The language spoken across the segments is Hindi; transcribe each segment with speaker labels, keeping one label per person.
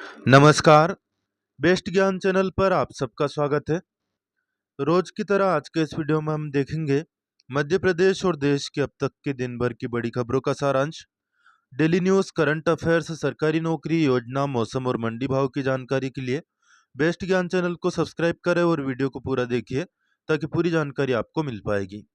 Speaker 1: नमस्कार, बेस्ट ज्ञान चैनल पर आप सबका स्वागत है। रोज की तरह आज के इस वीडियो में हम देखेंगे मध्य प्रदेश और देश के अब तक के दिन भर की बड़ी खबरों का सारांश, डेली न्यूज, करंट अफेयर्स, सरकारी नौकरी, योजना, मौसम और मंडी भाव की जानकारी के लिए बेस्ट ज्ञान चैनल को सब्सक्राइब करें और वीडियो को पूरा देखिए ताकि पूरी जानकारी आपको मिल पाएगी।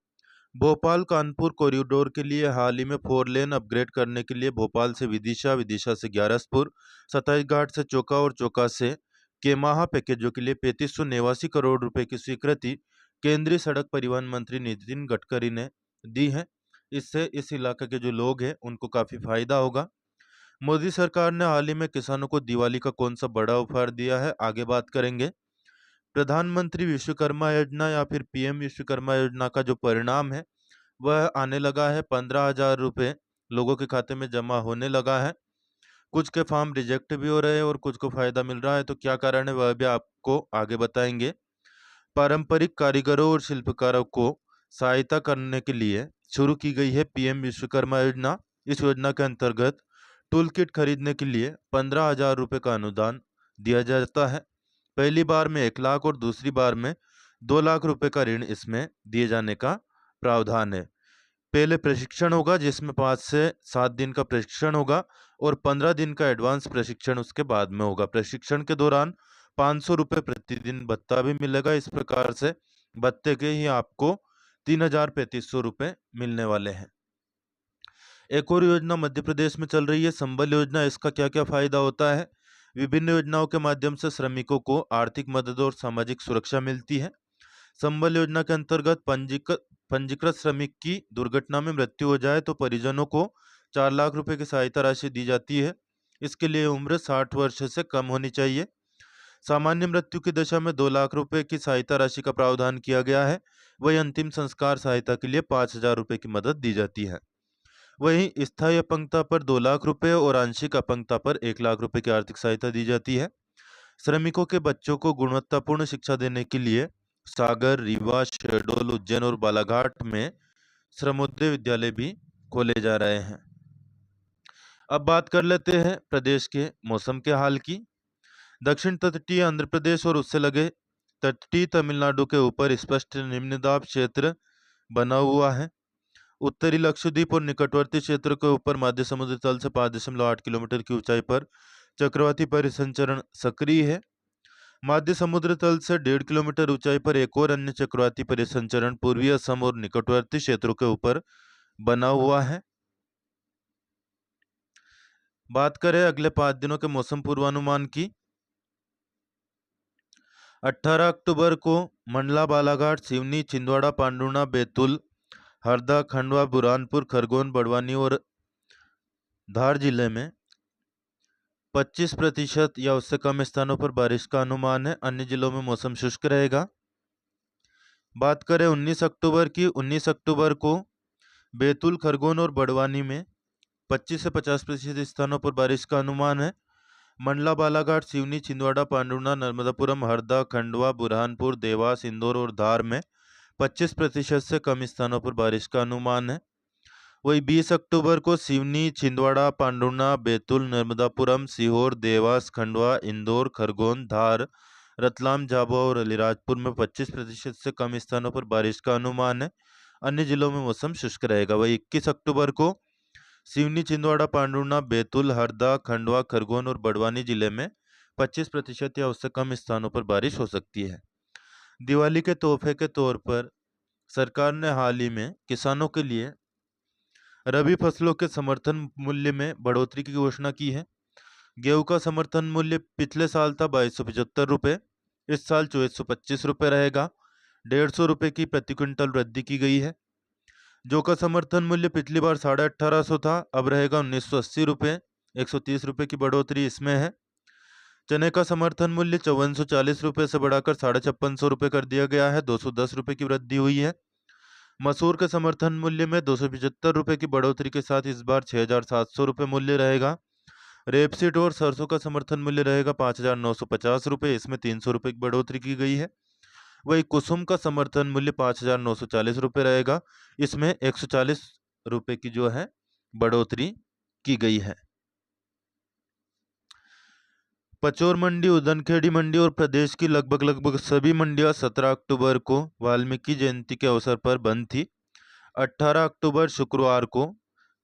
Speaker 1: भोपाल कानपुर कॉरिडोर के लिए हाल ही में 4 लेन अपग्रेड करने के लिए भोपाल से विदिशा, विदिशा से ग्यारसपुर, सताईस घाट से चोका और चोका से केमाहा पैकेजों के लिए 3589 करोड़ रुपए की स्वीकृति केंद्रीय सड़क परिवहन मंत्री नितिन गडकरी ने दी है। इससे इस इलाके के जो लोग हैं उनको काफी फायदा होगा। मोदी सरकार ने हाल ही में किसानों को दिवाली का कौन सा बड़ा उपहार दिया है, आगे बात करेंगे। प्रधानमंत्री विश्वकर्मा योजना या फिर पीएम विश्वकर्मा योजना का जो परिणाम है वह आने लगा है। 15,000 रुपये लोगों के खाते में जमा होने लगा है। कुछ के फॉर्म रिजेक्ट भी हो रहे हैं और कुछ को फायदा मिल रहा है, तो क्या कारण है वह भी आपको आगे बताएंगे। पारंपरिक कारीगरों और शिल्पकारों को सहायता करने के लिए शुरू की गई है पीएम विश्वकर्मा योजना। इस योजना के अंतर्गत टूल किट खरीदने के लिए 15,000 रुपये का अनुदान दिया जाता है। पहली बार में 1 लाख और दूसरी बार में 2 लाख रुपए का ऋण इसमें दिए जाने का प्रावधान है। पहले प्रशिक्षण होगा जिसमें 5 से 7 दिन का प्रशिक्षण होगा और 15 दिन का एडवांस प्रशिक्षण उसके बाद में होगा। प्रशिक्षण के दौरान 500 रुपये प्रतिदिन भत्ता भी मिलेगा। इस प्रकार से भत्ते के ही आपको 3,3500 रुपये मिलने वाले हैं। एक और योजना मध्य प्रदेश में चल रही है, संबल योजना। इसका क्या क्या फायदा होता है? विभिन्न योजनाओं के माध्यम से श्रमिकों को आर्थिक मदद और सामाजिक सुरक्षा मिलती है। संबल योजना के अंतर्गत पंजीकृत श्रमिक की दुर्घटना में मृत्यु हो जाए तो परिजनों को 4 लाख रुपए की सहायता राशि दी जाती है। इसके लिए उम्र 60 वर्ष से कम होनी चाहिए। सामान्य मृत्यु की दशा में 2 लाख रुपए की सहायता राशि का प्रावधान किया गया है। वही अंतिम संस्कार सहायता के लिए 5,000 रुपए की मदद दी जाती है। वहीं स्थायी अपंगता पर 2 लाख रुपए और आंशिक अपंगता पर 1 लाख रुपए की आर्थिक सहायता दी जाती है। श्रमिकों के बच्चों को गुणवत्तापूर्ण शिक्षा देने के लिए सागर, रीवा, शहडोल, उज्जैन और बालाघाट में श्रमोदय विद्यालय भी खोले जा रहे हैं। अब बात कर लेते हैं प्रदेश के मौसम के हाल की। दक्षिण तटीय आंध्र प्रदेश और उससे लगे तटीय तमिलनाडु के ऊपर स्पष्ट निम्न दाब क्षेत्र बना हुआ है। उत्तरी लक्षद्वीप और निकटवर्ती क्षेत्र के ऊपर मध्य समुद्र तल से 5.8 किलोमीटर की ऊंचाई पर चक्रवाती परिसंचरण सक्रिय है। मध्य समुद्र तल से 1.5 किलोमीटर ऊंचाई पर एक और अन्य चक्रवाती परिसंचरण पूर्वी असम और निकटवर्ती क्षेत्रों के ऊपर बना हुआ है। बात करें अगले 5 दिनों के मौसम पूर्वानुमान की। 18 अक्टूबर को मंडला, बालाघाट, सिवनी, छिंदवाड़ा, पांडुर्णा, बैतूल, हरदा, खंडवा, बुरहानपुर, खरगोन, बड़वानी और धार जिले में 25% या उससे कम स्थानों पर बारिश का अनुमान है। अन्य जिलों में मौसम शुष्क रहेगा। बात करें 19 अक्टूबर की। 19 अक्टूबर को बैतूल, खरगोन और बड़वानी में 25 से 50% स्थानों पर बारिश का अनुमान है। मंडला, बालाघाट, सिवनी, छिंदवाड़ा, पांडुर्णा, नर्मदापुरम, हरदा, खंडवा, बुरहानपुर, देवास, इंदौर और धार में 25% से कम स्थानों पर बारिश का अनुमान है। वही 20 अक्टूबर को सिवनी, छिंदवाड़ा, पांडुर्णा, बैतूल, नर्मदापुरम, सीहोर, देवास, खंडवा, इंदौर, खरगोन, धार, रतलाम, झाबुआ और अलीराजपुर में 25% से कम स्थानों पर बारिश का अनुमान है। अन्य जिलों में मौसम शुष्क रहेगा। वही 21 अक्टूबर को सिवनी, छिंदवाड़ा, पांडुर्णा, बैतूल, हरदा, खंडवा, खरगोन और बड़वानी जिले में 25% या उससे कम स्थानों पर बारिश हो सकती है। दिवाली के तोहफे के तौर पर सरकार ने हाल ही में किसानों के लिए रबी फसलों के समर्थन मूल्य में बढ़ोतरी की घोषणा की है। गेहूं का समर्थन मूल्य पिछले साल था 2275 रुपये, इस साल 2425 रुपये रहेगा। 150 रुपये की प्रति क्विंटल वृद्धि की गई है। जौ का समर्थन मूल्य पिछली बार 1850 था, अब रहेगा 1980 रुपये, 130 रुपये की बढ़ोतरी इसमें है। चने का समर्थन मूल्य 5440 रुपये से बढ़ाकर 5650 रुपये कर दिया गया है, 210 रुपये की वृद्धि हुई है। मसूर के समर्थन मूल्य में 275 रुपये की बढ़ोतरी के साथ इस बार 6,700 रुपये मूल्य रहेगा। रेपसीड और सरसों का समर्थन मूल्य रहेगा 5,950 रुपये, इसमें 300 रुपये की बढ़ोतरी की गई है। वही कुसुम का समर्थन मूल्य 5,940 रुपये रहेगा, इसमें 140 रुपये की जो है बढ़ोतरी की गई है। पचोर मंडी, उदनखेड़ी मंडी और प्रदेश की लगभग सभी मंडियां 17 अक्टूबर को वाल्मीकि जयंती के अवसर पर बंद थी। 18 अक्टूबर शुक्रवार को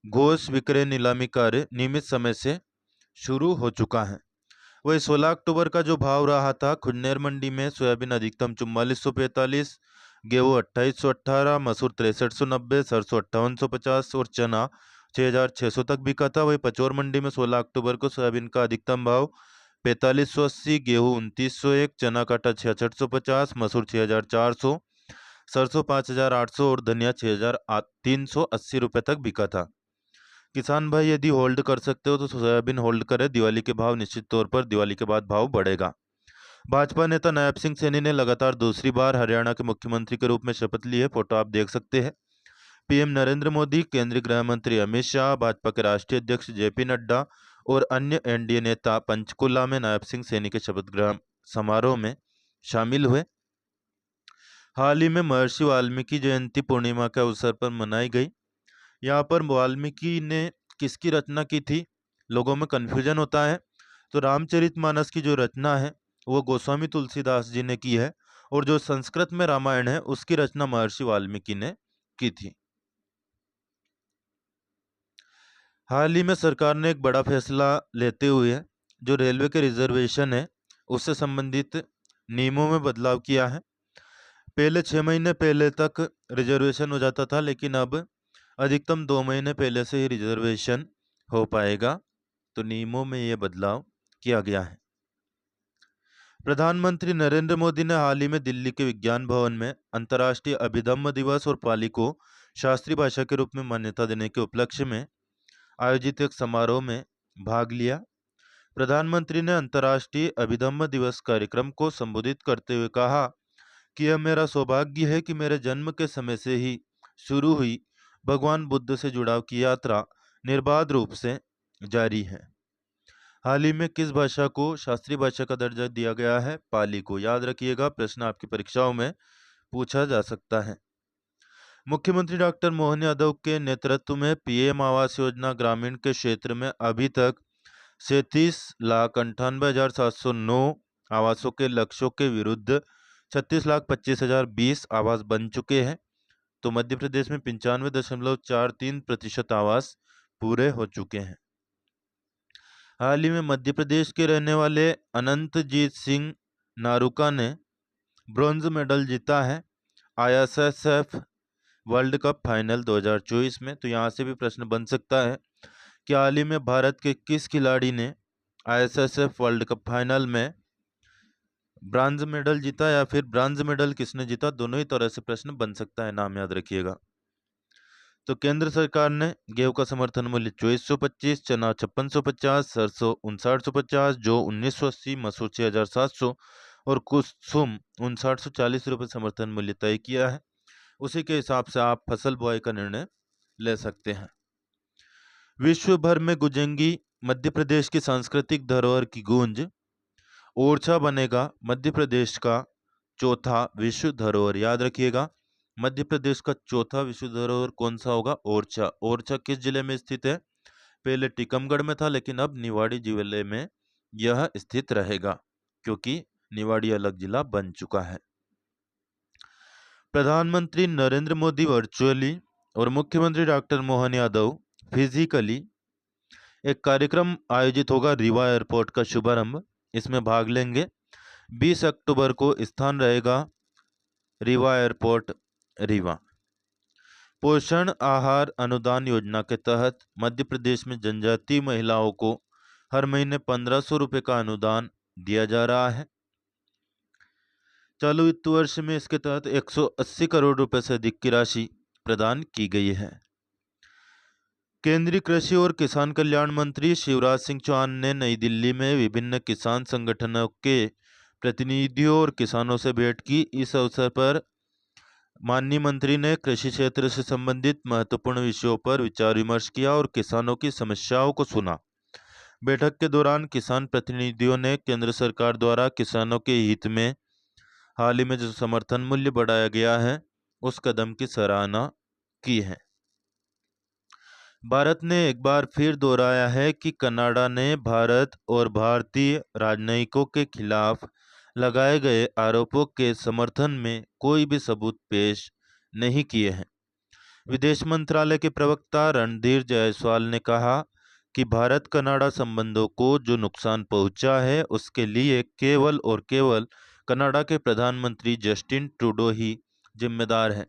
Speaker 1: घोष विक्रय नीलामी कार्य नियमित समय से शुरू हो चुका है। वही 16 अक्टूबर का जो भाव रहा था, खुन्नेर मंडी में सोयाबीन अधिकतम 4445, गेहूँ 2818, मसूर 6390, सरसों 5850 और चना 6600 तक बिका था। वही पचोर मंडी में 16 अक्टूबर को सोयाबीन का अधिकतम भाव 4580, गेहूँ 2901, चना काटा 6650, मसूर 6400, सरसों 5800 और धनिया 6380 रुपए तक बिका था। किसान भाई यदि होल्ड कर सकते हो तो सोयाबीन होल्ड करें। दिवाली के भाव निश्चित तौर पर दिवाली के बाद भाव बढ़ेगा। भाजपा नेता नायब सिंह सैनी ने लगातार दूसरी बार हरियाणा के मुख्यमंत्री के रूप में शपथ ली है। फोटो आप देख सकते हैं। पीएम नरेंद्र मोदी, केंद्रीय गृह मंत्री अमित शाह, भाजपा के राष्ट्रीय अध्यक्ष जेपी नड्डा और अन्य एनडीए नेता पंचकुला में नायब सिंह सैनी के शपथ ग्रहण समारोह में शामिल हुए। हाल ही में महर्षि वाल्मीकि जयंती पूर्णिमा के अवसर पर मनाई गई। यहाँ पर वाल्मीकि ने किसकी रचना की थी, लोगों में कन्फ्यूजन होता है। तो रामचरितमानस की जो रचना है वो गोस्वामी तुलसीदास जी ने की है और जो संस्कृत में रामायण है उसकी रचना महर्षि वाल्मीकि ने की थी। हाल ही में सरकार ने एक बड़ा फैसला लेते हुए जो रेलवे के रिजर्वेशन है उससे संबंधित नियमों में बदलाव किया है। पहले 6 महीने पहले तक रिजर्वेशन हो जाता था, लेकिन अब अधिकतम 2 महीने पहले से ही रिजर्वेशन हो पाएगा। तो नियमों में यह बदलाव किया गया है। प्रधानमंत्री नरेंद्र मोदी ने हाल ही में दिल्ली के विज्ञान भवन में अंतर्राष्ट्रीय अभिधम्म दिवस और पाली को शास्त्रीय भाषा के रूप में मान्यता देने के उपलक्ष्य में आयोजित एक समारोह में भाग लिया। प्रधानमंत्री ने अंतर्राष्ट्रीय अभिधम्म दिवस कार्यक्रम को संबोधित करते हुए कहा कि यह मेरा सौभाग्य है कि मेरे जन्म के समय से ही शुरू हुई भगवान बुद्ध से जुड़ाव की यात्रा निर्बाध रूप से जारी है। हाल ही में किस भाषा को शास्त्रीय भाषा का दर्जा दिया गया है? पाली को। याद रखिएगा, प्रश्न आपकी परीक्षाओं में पूछा जा सकता है। मुख्यमंत्री डॉक्टर मोहन यादव के नेतृत्व में पीएम आवास योजना ग्रामीण के क्षेत्र में अभी तक 37,98,709 आवासों के लक्ष्यों के विरुद्ध 36,25,020 आवास बन चुके हैं। तो मध्य प्रदेश में 95.43% आवास पूरे हो चुके हैं। हाल ही में मध्य प्रदेश के रहने वाले अनंतजीत सिंह नारूका ने ब्रॉन्ज मेडल जीता है आईएसएसएफ वर्ल्ड कप फाइनल 2024 में। तो यहाँ से भी प्रश्न बन सकता है कि हाल ही में भारत के किस खिलाड़ी ने आईएसएसएफ वर्ल्ड कप फाइनल में ब्रॉन्ज मेडल जीता या फिर ब्रॉन्ज मेडल किसने जीता। दोनों ही तरह से प्रश्न बन सकता है, नाम याद रखिएगा। तो केंद्र सरकार ने गेहूं का समर्थन मूल्य 2425, चना 5650, सरसों 5950, जौ 1980, मसूर 6700 और कुसुम 5940 रुपये समर्थन मूल्य तय किया है। उसी के हिसाब से आप फसल बुआई का निर्णय ले सकते हैं। विश्व भर में गूंजेगी मध्य प्रदेश की सांस्कृतिक धरोहर की गूंज। ओरछा बनेगा मध्य प्रदेश का चौथा विश्व धरोहर। याद रखिएगा, मध्य प्रदेश का चौथा विश्व धरोहर कौन सा होगा? ओरछा। ओरछा किस जिले में स्थित है? पहले टीकमगढ़ में था, लेकिन अब निवाड़ी जिले में यह स्थित रहेगा क्योंकि निवाड़ी अलग जिला बन चुका है। प्रधानमंत्री नरेंद्र मोदी वर्चुअली और मुख्यमंत्री डॉक्टर मोहन यादव फिजिकली एक कार्यक्रम आयोजित होगा, रीवा एयरपोर्ट का शुभारंभ। इसमें भाग लेंगे। 20 अक्टूबर को स्थान रहेगा रीवा एयरपोर्ट, रीवा। पोषण आहार अनुदान योजना के तहत मध्य प्रदेश में जनजातीय महिलाओं को हर महीने 1500 रुपये का अनुदान दिया जा रहा है। चालू वित्त वर्ष में इसके तहत 180 करोड़ रुपए से अधिक की राशि प्रदान की गई है। केंद्रीय कृषि और किसान कल्याण मंत्री शिवराज सिंह चौहान ने नई दिल्ली में विभिन्न किसान संगठनों के प्रतिनिधियों और किसानों से भेंट की। इस अवसर पर माननीय मंत्री ने कृषि क्षेत्र से संबंधित महत्वपूर्ण विषयों पर विचार विमर्श किया और किसानों की समस्याओं को सुना। बैठक के दौरान किसान प्रतिनिधियों ने केंद्र सरकार द्वारा किसानों के हित में हाल ही में जो समर्थन मूल्य बढ़ाया गया है उस कदम की सराहना की है। भारत ने एक बार फिर दोहराया है कि कनाडा ने भारत और भारतीय राजनयिकों के खिलाफ लगाए गए आरोपों के समर्थन में कोई भी सबूत पेश नहीं किए हैं। विदेश मंत्रालय के प्रवक्ता रणधीर जायसवाल ने कहा कि भारत कनाडा संबंधों को जो नुकसान पहुंचा है उसके लिए केवल और केवल कनाडा के प्रधानमंत्री जस्टिन ट्रूडो ही जिम्मेदार हैं।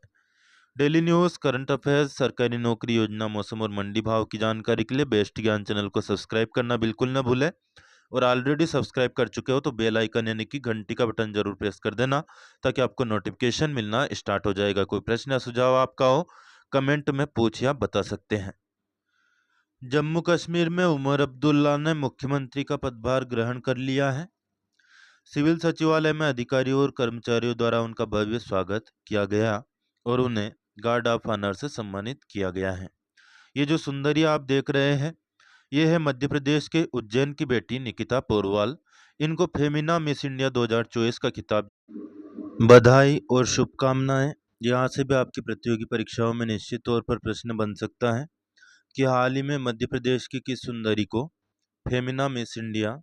Speaker 1: डेली न्यूज़, करंट अफेयर्स, सरकारी नौकरी योजना, मौसम और मंडी भाव की जानकारी के लिए बेस्ट ज्ञान चैनल को सब्सक्राइब करना बिल्कुल न भूलें। और ऑलरेडी सब्सक्राइब कर चुके हो तो बेल आइकन यानी कि घंटी का बटन जरूर प्रेस कर देना, ताकि आपको नोटिफिकेशन मिलना स्टार्ट हो जाएगा। कोई प्रश्न या सुझाव आपका हो कमेंट में पूछ या बता सकते हैं। जम्मू कश्मीर में उमर अब्दुल्ला ने मुख्यमंत्री का पदभार ग्रहण कर लिया है। सिविल सचिवालय में अधिकारियों और कर्मचारियों द्वारा उनका भव्य स्वागत किया गया और उन्हें गार्ड ऑफ ऑनर से सम्मानित किया गया है। ये जो सुंदरी आप देख रहे हैं, ये है मध्य प्रदेश के उज्जैन की बेटी निकिता पोरवाल। इनको फेमिना मिस इंडिया 2024 का खिताब। बधाई और शुभकामनाएं। यहाँ से भी आपकी प्रतियोगी परीक्षाओं में निश्चित तौर पर प्रश्न बन सकता है कि हाल ही में मध्य प्रदेश की किस सुंदरी को फेमिना मिस इंडिया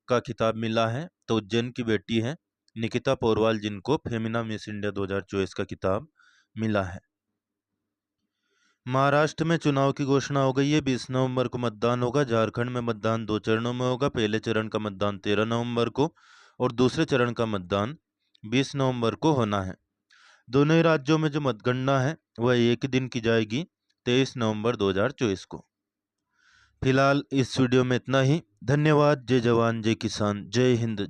Speaker 1: का खिताब मिला है। तो उज्जैन की बेटी है निकिता पोरवाल, जिनको फेमिना मिस इंडिया 2024 का खिताब मिला है। महाराष्ट्र में चुनाव की घोषणा हो गई है। 20 नवंबर को मतदान होगा। झारखंड में मतदान 2 चरणों में होगा। पहले चरण का मतदान 13 नवंबर को और दूसरे चरण का मतदान 20 नवंबर को होना है। दोनों ही राज्यों में जो मतगणना है वह एक ही दिन की जाएगी, 23 नवंबर 2024 को। फिलहाल इस वीडियो में इतना ही। धन्यवाद। जय जवान, जय किसान, जय हिंद, जय